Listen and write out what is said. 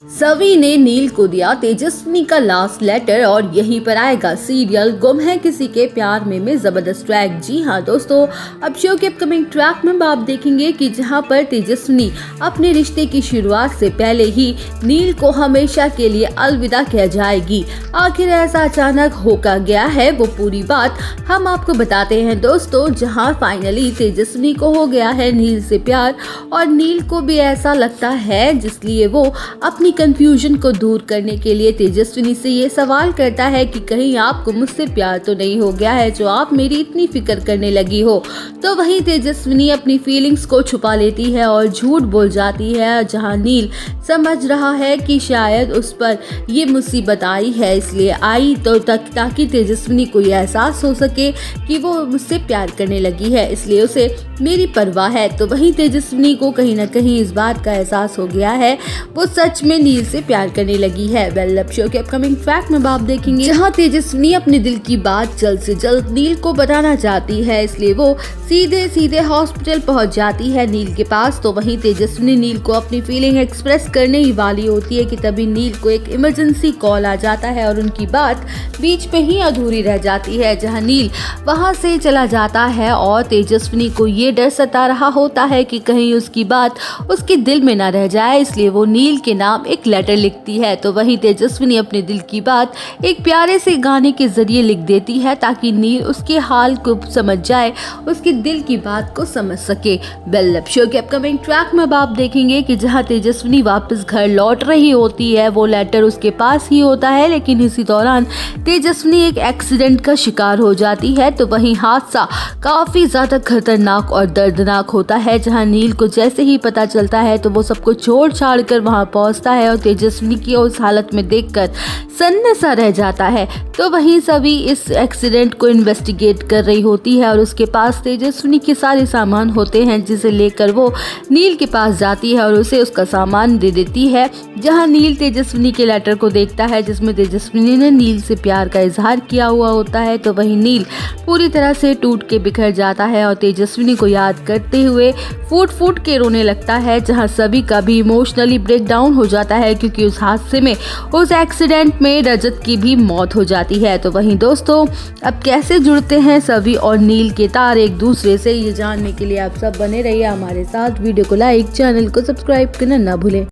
सवी ने नील को दिया तेजस्विनी का लास्ट लेटर और यहीं पर आएगा सीरियल गुम है किसी के प्यार में जबरदस्त ट्रैक। जी हाँ दोस्तों, अब शो के अपकमिंग ट्रैक में आप देखेंगे कि जहां पर तेजस्विनी अपने रिश्ते की शुरुआत से पहले ही नील को हमेशा के लिए अलविदा कह जाएगी। आखिर ऐसा अचानक होकर गया है, वो पूरी बात हम आपको बताते हैं दोस्तों। जहाँ फाइनली तेजस्विनी को हो गया है नील से प्यार और नील को भी ऐसा लगता है, जिसलिए वो अपनी कंफ्यूजन को दूर करने के लिए तेजस्विनी से ये सवाल करता है कि कहीं आपको मुझसे प्यार तो नहीं हो गया है जो आप मेरी इतनी फिक्र करने लगी हो। तो वहीं तेजस्विनी अपनी फीलिंग्स को छुपा लेती है और झूठ बोल जाती है, जहां नील समझ रहा है कि शायद उस पर ये मुसीबत आई है, इसलिए आई तो ताकि तेजस्विनी को यह एहसास हो सके कि वो मुझसे प्यार करने लगी है, इसलिए उसे मेरी परवाह है। तो वहीं तेजस्विनी को कहीं ना कहीं इस बात का एहसास हो गया है, वो सच में नील से प्यार करने लगी है। वेल, अब शो के अपकमिंग ट्रैक में आप देखेंगे जहां तेजस्विनी अपने दिल की बात जल्द से जल्द नील को बताना चाहती है, इसलिए वो सीधे हॉस्पिटल पहुंच जाती है नील के पास। तो वहीं तेजस्विनी नील को अपनी फीलिंग एक्सप्रेस करने ही वाली होती है कि तभी नील को एक इमरजेंसी कॉल आ जाता है और उनकी बात बीच में ही अधूरी रह जाती है, जहां नील वहां से चला जाता है और तेजस्विनी को ये डर सता रहा होता है कि कहीं उसकी बात उसके दिल में ना रह जाए, इसलिए वो नील के नाम एक लेटर लिखती है। तो वहीं तेजस्विनी अपने दिल की बात एक प्यारे से गाने के जरिए लिख देती है ताकि नील उसके हाल को समझ जाए, उसके दिल की बात को समझ सके। वेल, अब शो के अपकमिंग ट्रैक में आप देखेंगे कि जहां तेजस्विनी वापस घर लौट रही होती है, वो लेटर उसके पास ही होता है, लेकिन इसी दौरान तेजस्विनी एक एक्सीडेंट का शिकार हो जाती है। तो वहीं हादसा काफी ज्यादा खतरनाक और दर्दनाक होता है, जहां नील को जैसे ही पता चलता है तो वो सबको छोड़ छाड़ कर वहां पहुंचता है और तेजस्विनी की उस हालत में देखकर सन्ना सा रह जाता है। तो वहीं सभी इस एक्सीडेंट को इन्वेस्टिगेट कर रही होती है और उसके पास तेजस्विनी के सारे सामान होते हैं, जिसे लेकर वो नील के पास जाती है और उसे उसका सामान दे देती है। जहां नील तेजस्विनी के लेटर को देखता है जिसमें तेजस्विनी ने नील से प्यार का इजहार किया हुआ होता है, तो वहीं नील पूरी तरह से टूट के बिखर जाता है और तेजस्विनी को याद करते हुए फूट के रोने लगता है। जहां सभी का भी इमोशनली ब्रेक डाउन हो जाता है, क्योंकि उस हादसे में, उस एक्सीडेंट में रजत की भी मौत हो जाती है। तो वहीं दोस्तों, अब कैसे जुड़ते हैं सभी और नील के तार एक दूसरे से, ये जानने के लिए आप सब बने रहिए हमारे साथ। वीडियो को लाइक, चैनल को सब्सक्राइब करना ना भूलें।